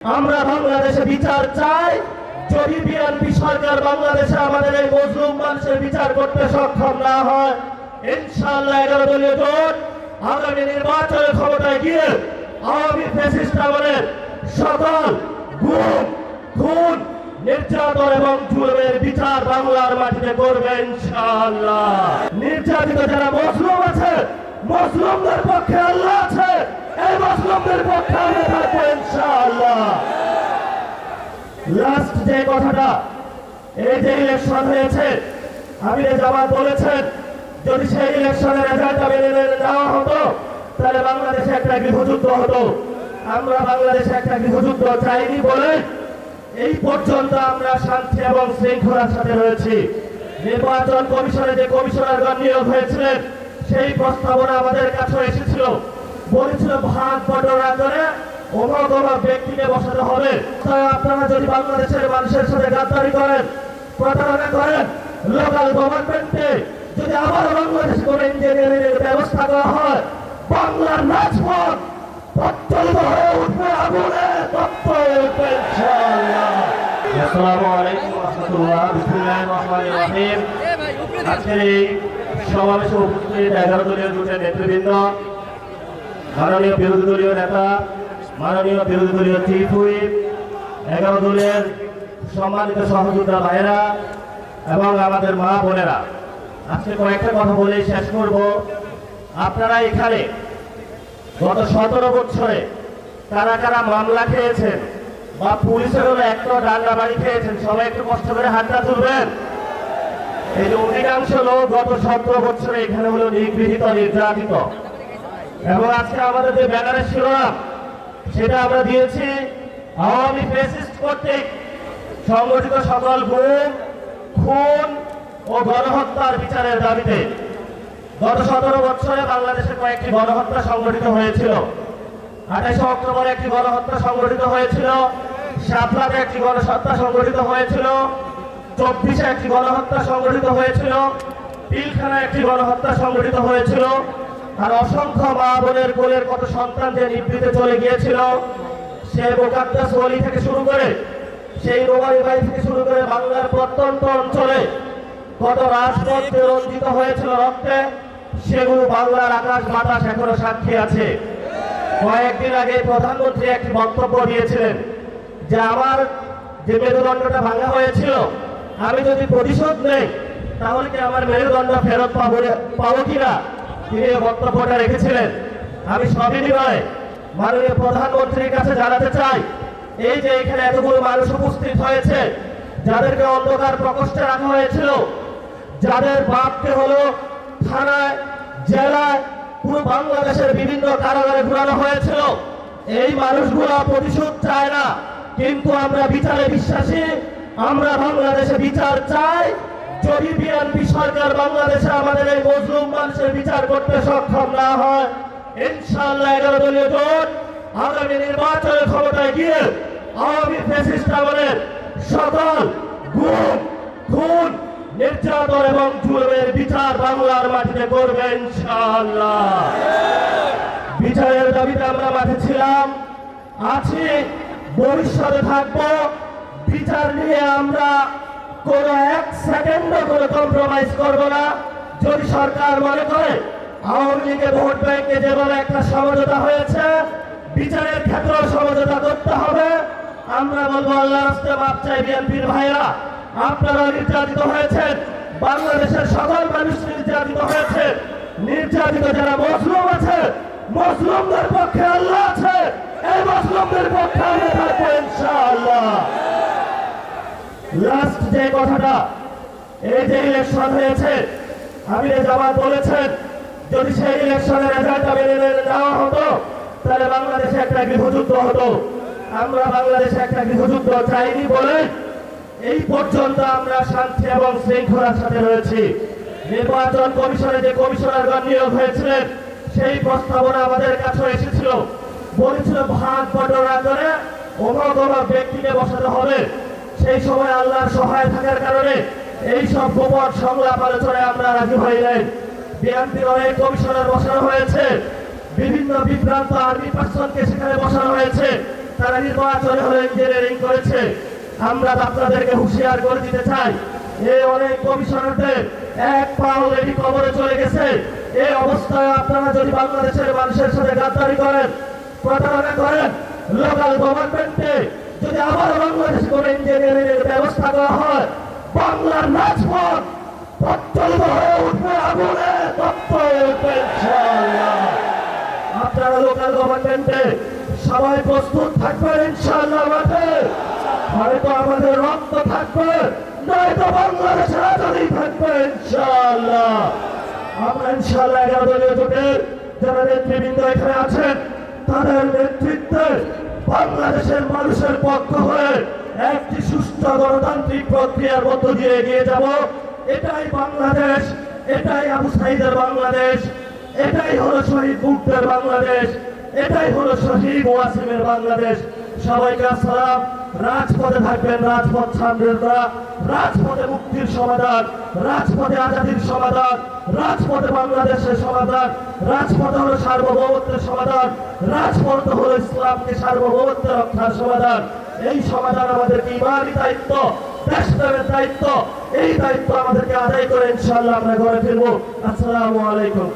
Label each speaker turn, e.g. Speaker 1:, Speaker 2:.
Speaker 1: আমরা বাংলাদেশে বিচার চাই। যদি বিএনপি সরকার বাংলাদেশে আমাদের এই মজলুম মানুষের বিচার করতে সক্ষম না হয়, ইনশাআল্লাহ 11 দলীয় জোট আগামী নির্বাচনের ক্ষমতায় গিয়ে আওয়ামী ফ্যাসিস্ট আমলের সকল গুম, খুন, নির্যাতন এবং জুলুমের বিচার বাংলার মাটিতে করবে ইনশাআল্লাহ। নির্যাতিত যারা মজলুম আছে, মজলুমদের পক্ষে আল্লাহ আছে, এই মজলুমদের পক্ষে আমরা থাকবো ইনশাআল্লাহ। লাস্ট যে কথাটা, এই যে ইলেকশন হয়েছে, আমিরে জামাত বলেছেন যদি সেই ইলেকশনের রেজাল্টটা মেনে নেওয়া হতো তাহলে বাংলাদেশে একটা গৃহযুদ্ধ হতো। আমরা বাংলাদেশে একটা গৃহযুদ্ধ চাইনি বলে এই পর্যন্ত আমরা শান্তি এবং শৃঙ্খলার সাথে রয়েছি। নির্বাচন কমিশনে যে কমিশনারগণ নিয়োগ হয়েছিলেন সেই প্রস্তাবনা আমাদের কাছে এসেছিল, বলেছিল ভাগ বটরা করে অমুক অমুক ব্যক্তিকে বসাতে হবে। তাই আপনারা যদি বাংলাদেশের মানুষের সাথে গাদ্দারি করেন, প্রতারণা করেন, লোকাল গভর্নমেন্টে যদি আবার বাংলাদেশে কোনো ইঞ্জিনিয়ারিং এর ব্যবস্থা করা হয়, বাংলার রাজপথ প্রজ্বলিত হয়ে উঠবে, আগুনে তপ্ত হয়ে উঠবে ইনশাআল্লাহ। আসসালামু আলাইকুম ওয়া রাহমাতুল্লাহ। বিসমিল্লাহির রহমানির রহিম। আজকের এই সমাবেশে উপস্থিত 11 দলীয় জোটের নেতৃবৃন্দ, মাননীয় বিরোধী দলীয় নেতা, মাননীয় বিরোধী দলীয় চিফ হুইপ, 11 দলের সম্মানিত সহযোদ্ধা ভাইয়েরা এবং আমাদের মা বোনেরা, আজকে কয়েকটা কথা বলে শেষ করব। আপনারা এখানে গত 17 বছরে কারা কারা মামলা খেয়েছেন বা পুলিশের হলো একটা ডান্ডা বাড়ি খেয়েছেন, সবাই একটু কষ্ট করে হাতটা তুলবেন। এই যে অধিকাংশ লোক গত 17 বছরে এখানে হলো নিগৃহীত, নির্যাতিত। এবং আজকে আমাদের যে ব্যানারের শিরোনাম সেটা আমরা দিয়েছি আওয়ামী ফ্যাসিস্ট কর্তৃক সংগঠিত সকল গুম, খুন ও গণহত্যার বিচারের দাবিতে। গত 17 বছরে বাংলাদেশে কয়েকটি গণহত্যা সংগঠিত হয়েছিল। 28 অক্টোবরে একটি গণহত্যা সংগঠিত হয়েছিল, শাপলাতে একটি গণহত্যা সংগঠিত হয়েছিল, 24-এ একটি গণহত্যা সংগঠিত হয়েছিল, পিলখানায় একটি গণহত্যা সংগঠিত হয়েছিল। আর অসংখ্য মা বোনের কোলের কত সন্তান যে নিবৃতে চলে গিয়েছিল, সে মোকাদ্দাস ওয়ালি থেকে শুরু করে সেই রোমারি বাড়ি থেকে শুরু করে বাংলার প্রত্যন্ত অঞ্চলে কত রাজপথ রঞ্জিত হয়েছিল রক্তে, সেগুলো বাংলার আকাশ বাতাস এখনো সাক্ষী আছে। কয়েকদিন আগে প্রধানমন্ত্রী একটি বক্তব্য দিয়েছিলেন যে আমার যে মেরুদণ্ডটা ভাঙা হয়েছিল, আমি যদি প্রতিশোধ নেই তাহলে কি আমার মেরুদণ্ড ফেরত পাবো কিনা, তিনি বক্তব্যটা রেখেছিলেন। আমি সবিনয় মাননীয় প্রধানমন্ত্রীর কাছে জানাতে চাই, এই যে এখানে এতগুলো মানুষ উপস্থিত হয়েছে, যাদেরকে অন্ধকার প্রকোষ্ঠে রাখা হয়েছিল, যাদের বাপকে হলো থানায়, জেলায়, পুরো বাংলাদেশের বিভিন্ন কারাগারে ঘুরানো হয়েছিল, এই মানুষগুলো প্রতিশোধ চায় না, কিন্তু আমরা বিচারে বিশ্বাসী। আমরা বাংলাদেশে বিচার চাই। যদি বিএনপি সরকার বাংলাদেশে আমাদের এই মজলুম মানুষের বিচার করতে সক্ষম না হয়, ইনশাআল্লাহ 11 দলীয় জোট আগামী নির্বাচনের ক্ষমতায় গিয়ে আওয়ামী ফ্যাসিস্ট আমলের সকল গুম, খুন, নির্যাতন এবং জুলুমের বিচার বাংলার মাটিতে করবে ইনশাআল্লাহ। বিচারের দাবিতে আমরা মাঠে ছিলাম, আছি, ভবিষ্যতে থাকবো। বিচার নিয়ে আমরা কোনো 1 সেকেন্ডও কোনো কম্প্রোমাইজ করবো না। যদি সরকার মনে করে আওয়ামী লীগের ভোট ব্যাংকে যেভাবে একটা সমঝোতা হয়েছে, বিচারের ক্ষেত্রেও সমঝোতা করতে হবে। আমরা বলবো আল্লাহর রাস্তায় মাপ চাই। বিএনপির ভাইরা, আপনারা নির্যাতিত হয়েছেন, বাংলাদেশের সকল মানুষ নির্যাতিত হয়েছে। নির্যাতিত যারা মজলুম আছে, মজলুমদের পক্ষে আল্লাহ আছে, এই মজলুমদের পক্ষে আমরা থাকবো ইনশাআল্লাহ। লাস্ট যে কথাটা, এই যে ইলেকশন হয়েছে, আমিরে জামাত বলেছেন যদি সেই ইলেকশনের রেজাল্টটা মেনে নেওয়া হতো তাহলে বাংলাদেশে একটা গৃহযুদ্ধ হতো। আমরা বাংলাদেশে একটা গৃহযুদ্ধ চাইনি বলে এই পর্যন্ত আমরা শান্তি এবং শৃঙ্খলার সাথে রয়েছি। নির্বাচন কমিশনে যে কমিশনারগণ নিয়োগ হয়েছিলেন সেই প্রস্তাবনা আমাদের কাছে এসেছিল, বলেছিল ভাগ বটরা করে অমুক অমুক ব্যক্তিকে বসাতে হবে। সেই সময় আল্লাহর সহায় থাকার কারণে এই সব গোপন সংলাপ আলোচনায় আমরা রাজি হই নাই। বিএনপির অনেক কমিশনার বসানো হয়েছে, বিভিন্ন বিভ্রান্ত আর্মি পার্সনকে সেখানে বসানো হয়েছে, তারা নির্বাচনে হলো ইঞ্জিনিয়ারিং করেছে। আমরা আপনাদেরকে হুঁশিয়ার করে দিতে চাই, এই অনেক কমিশনারদের এক পা অলরেডি কবরে চলে গেছে। এই অবস্থায় আপনারা যদি বাংলাদেশের মানুষের সাথে গাদ্দারি করেন, প্রতারণা করেন, লোকাল গভর্নমেন্টে যদি আবার বাংলাদেশে কোনো ইঞ্জিনিয়ারিং এর ব্যবস্থা করা হয়, বাংলার রাজপথ প্রজ্বলিত হয়ে উঠবে, আগুনে তপ্ত হয়ে উঠবে ইনশাআল্লাহ। আপনারা লোকাল গভর্নমেন্টে সবাই প্রস্তুত থাকবেন ইনশাআল্লাহ। মাঠে হয়তো আমাদের রক্ত থাকবে, নয়তো বাংলাদেশের আজাদী থাকবে ইনশাআল্লাহ। আমরা ইনশাআল্লাহ 11 দলীয় জোটের যারা নেতৃবৃন্দ এখানে আছেন, তাদের নেতৃত্বে বাংলাদেশের মানুষের পক্ষ হয়ে একটি সুষ্ঠু গণতান্ত্রিক প্রক্রিয়ার মধ্য দিয়ে এগিয়ে যাব। এটাই বাংলাদেশ, এটাই আবু সাইদের বাংলাদেশ, এটাই হলো শহীদ মুক্তির বাংলাদেশ, এটাই হলো শহীদ ওয়াসিমের বাংলাদেশ। সবাইকে আসসালাম। রাজপথে থাকবেন, রাজপথ ছাড়বেন না। রাজপথে মুক্তির সমাধান, রাজপথে আজাদীর সমাধান, রাজপথে বাংলাদেশের সমাধান, রাজপথ হলো সার্বভৌমত্বের সমাধান, রাজপথ হলো ইসলামকে সার্বভৌমত্ব রক্ষার সমাধান। এই সমাধান আমাদেরকে ইমানি দায়িত্ব, দেশপ্রেমের দায়িত্ব। এই দায়িত্ব আমাদেরকে আদায় করে ইনশাআল্লাহ আমরা ঘরে ফিরবো। আসসালামু আলাইকুম।